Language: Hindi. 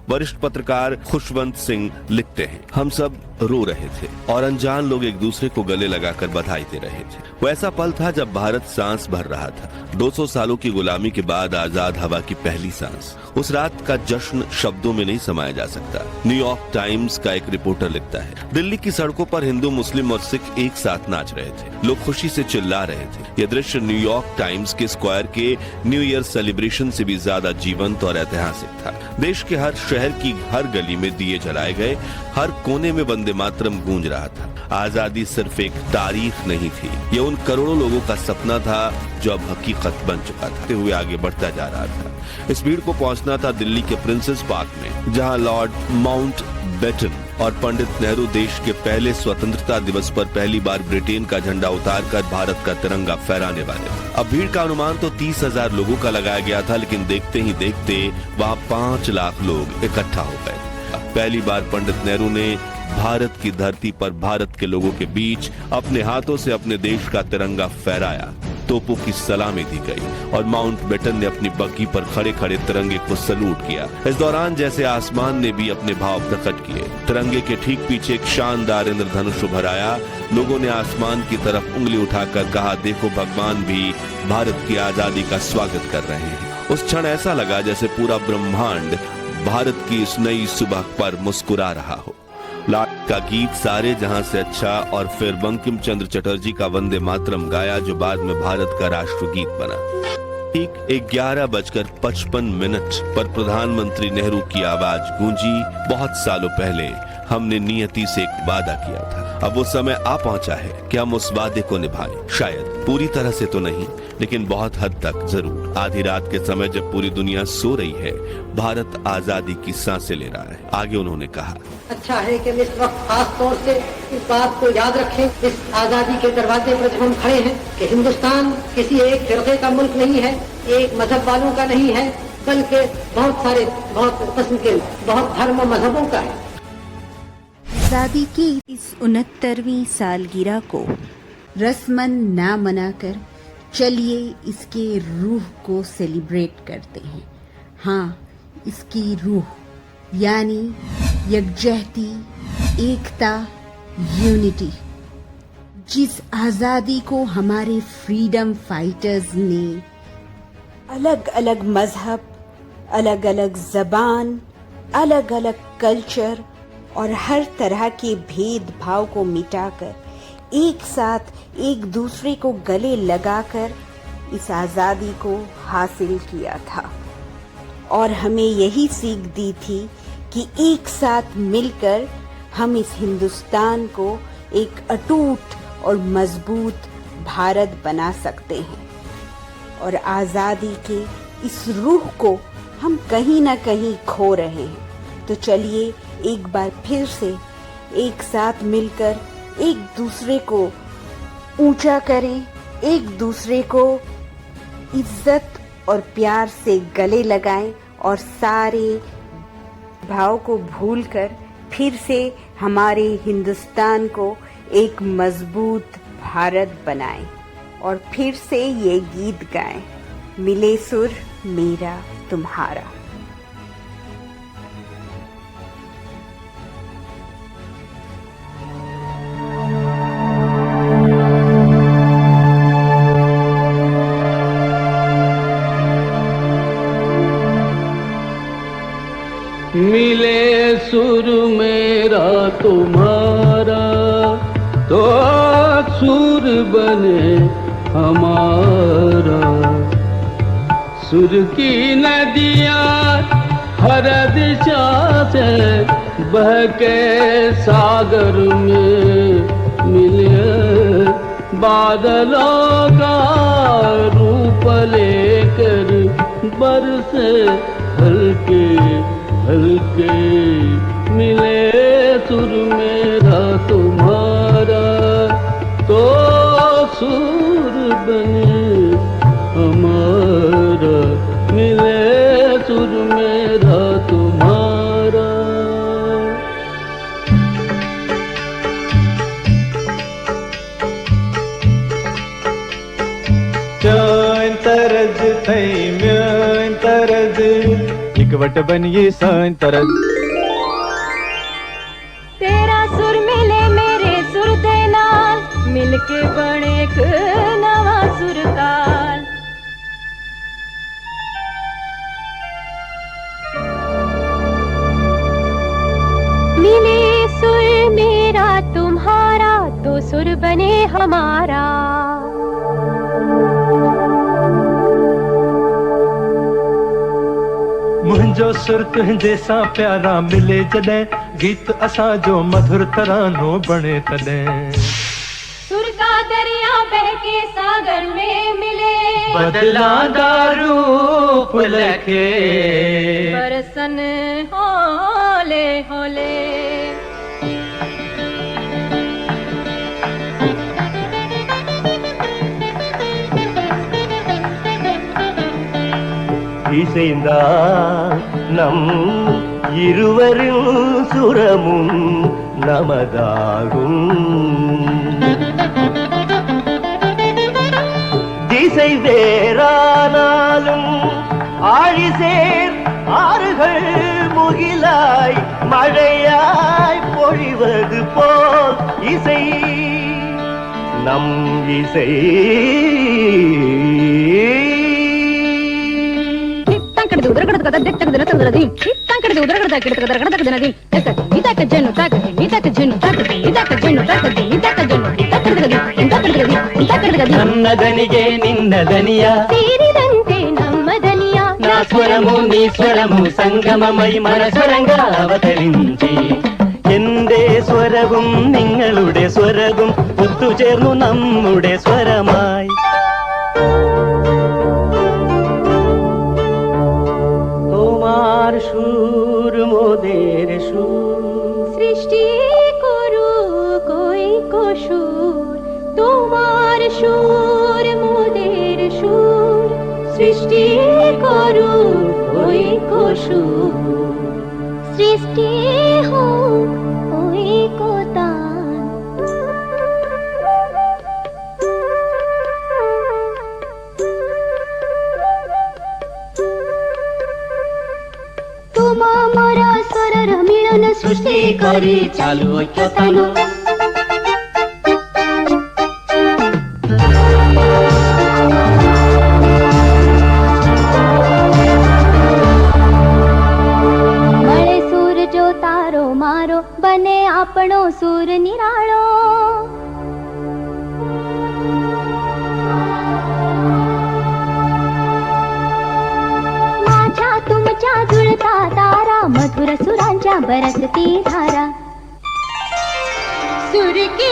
वरिष्ठ पत्रकार खुशवंत सिंह लिखते हैं, हम सब रो रहे थे और अनजान लोग एक दूसरे को गले लगाकर बधाई दे रहे थे। वो ऐसा पल था जब भारत सांस भर रहा था। 200 सालों की गुलामी के बाद आजाद हवा की पहली सांस। उस रात का जश्न शब्दों में नहीं समाया जा सकता। न्यूयॉर्क टाइम्स का एक रिपोर्टर लिखता है, दिल्ली की सड़कों पर हिंदू, मुस्लिम और सिख एक साथ नाच रहे थे। लोग खुशी से चिल्ला रहे थे। यह दृश्य न्यूयॉर्क टाइम्स के स्क्वायर के न्यू ईयर सेलिब्रेशन से भी ज्यादा जीवंत और ऐतिहासिक था। देश के हर शहर की हर गली में दिए जलाए गए, हर कोने में वंदे मातरम गूंज रहा था। आजादी सिर्फ एक तारीख नहीं थी, ये उन करोड़ों लोगों का सपना था जो अब हकीकत बन चुका था, हुए आगे बढ़ता जा रहा था। इस भीड़ को पहुंचना था दिल्ली के प्रिंसेस पार्क में, जहां लॉर्ड माउंट बेटन और पंडित नेहरू देश के पहले स्वतंत्रता दिवस पर पहली बार ब्रिटेन का झंडा उतारकर भारत का तिरंगा फहराने वाले। अब भीड़ का अनुमान तो 30,000 लोगों का लगाया गया था, लेकिन देखते ही देखते वहां 5 लाख लोग इकट्ठा हो गए। पहली बार पंडित नेहरू ने भारत की धरती पर भारत के लोगों के बीच अपने हाथों से अपने देश का तिरंगा फहराया। तोपों की सलामी दी गई और माउंट बेटन ने अपनी बग्घी पर खड़े खड़े तिरंगे को सलूट किया। इस दौरान जैसे आसमान ने भी अपने भाव प्रकट किए। तिरंगे के ठीक पीछे एक शानदार इंद्रधनुष उभर आया। लोगों ने आसमान की तरफ उंगली उठाकर कहा, देखो भगवान भी भारत की आजादी का स्वागत कर रहे हैं। उस क्षण ऐसा लगा जैसे पूरा ब्रह्मांड भारत की इस नई सुबह पर मुस्कुरा रहा हो। लाट का गीत सारे जहां से अच्छा और फिर बंकिम चंद्र चटर्जी का वंदे मातरम गाया, जो बाद में भारत का राष्ट्रगीत बना। ठीक 11:55 पर प्रधानमंत्री नेहरू की आवाज गूंजी। बहुत सालों पहले हमने नियति से एक वादा किया था, अब वो समय आ पहुंचा है कि हम उस वादे को निभाएं। शायद पूरी तरह से तो नहीं, लेकिन बहुत हद तक जरूर। आधी रात के समय जब पूरी दुनिया सो रही है, भारत आजादी की सांसें ले रहा है। आगे उन्होंने कहा, अच्छा है कि इस वक्त खास तौर से इस बात को याद रखें, इस आजादी के दरवाजे पर जब हम खड़े हैं, कि हिंदुस्तान किसी एक फिरके का मुल्क नहीं है, एक मजहब वालों का नहीं है, बल्कि बहुत सारे, बहुत किस्म के, बहुत धर्म और मजहबों का है। आजादी की इस 69वीं सालगिरह को रस्मन ना मनाकर चलिए इसके रूह को सेलिब्रेट करते हैं। हाँ, इसकी रूह यानी यकजहती, एकता, यूनिटी, जिस आजादी को हमारे फ्रीडम फाइटर्स ने अलग अलग मजहब, अलग अलग जबान, अलग अलग कल्चर और हर तरह के भेदभाव को मिटाकर एक साथ एक दूसरे को गले लगाकर इस आजादी को हासिल किया था। और हमें यही सीख दी थी कि एक साथ मिलकर हम इस हिंदुस्तान को एक अटूट और मजबूत भारत बना सकते हैं। और आजादी के इस रूह को हम कहीं ना कहीं खो रहे हैं। तो चलिए एक बार फिर से एक साथ मिलकर एक दूसरे को ऊंचा करें, एक दूसरे को इज्जत और प्यार से गले लगाएं और सारे भाव को भूलकर फिर से हमारे हिंदुस्तान को एक मजबूत भारत बनाएं और फिर से ये गीत गाएं, मिले सुर मेरा तुम्हारा। मिले सुर मेरा तुम्हारा, तो सुर बने हमारा। सुर की नदियाँ हर दिशा से बह के सागर में मिले, बादलों का रूप लेकर बरसे हल्के हल्के। मिले सुर मेरा तुम्हारा, तो सुर बने हमारा। मिले सुर मेरा तुम्हारा। Mian tarz thay mian tarz, ik what बनिए सांतरत। तेरा सुर मिले मेरे सुर दे नाल, मिलके बने एक नवा सुरताल। मिले सुर मेरा तुम्हारा, तो सुर बने हमारा। मुंहिंजो सुर तुंहिंजे सां प्यारा मिले जॾहिं, गीत असां जो मधुर तरानो बणे तॾहिं। सुर का दरिया बहके सागर में मिले, बदलांदा रूप लखे बरसन होले होले। இசைந்தா நம் இருவரின் சுரமும் நமதாகும். திசை வேறானாலும் ஆழிசேர் ஆறுகள் முகிலாய் மழையாய் பொழிவது போல் இசை நம் இசை. నన్నదనిగే నిన్నదనియా తీరిదంతే నమ్మదనియా. నా స్వరము నీ స్వరము సంగమమై మన స్వరంగా అవతరించి, എന്റെ സ്വരവും നിങ്ങളുടെ സ്വരവും ഒത്തുചേർന്നു നമ്മുടെ സ്വരമായി. তোমার সুর মোদের সুর, সৃষ্টি করু কই কসুর। তোমার সুর মোদের সুর, সৃষ্টি করু কই কসুর। সৃষ্টি হোক ওই কোতান। তোমা মোরা স্বরর মিলন সৃষ্টি করি চালু ঐক্যতান। મળે સુર જો તારો મારો, બને આપણો સુર નિરાળો। माझ्या तुमच्या जुळता तारा, मधुर सुरांच्या बरसती धारा। सुर की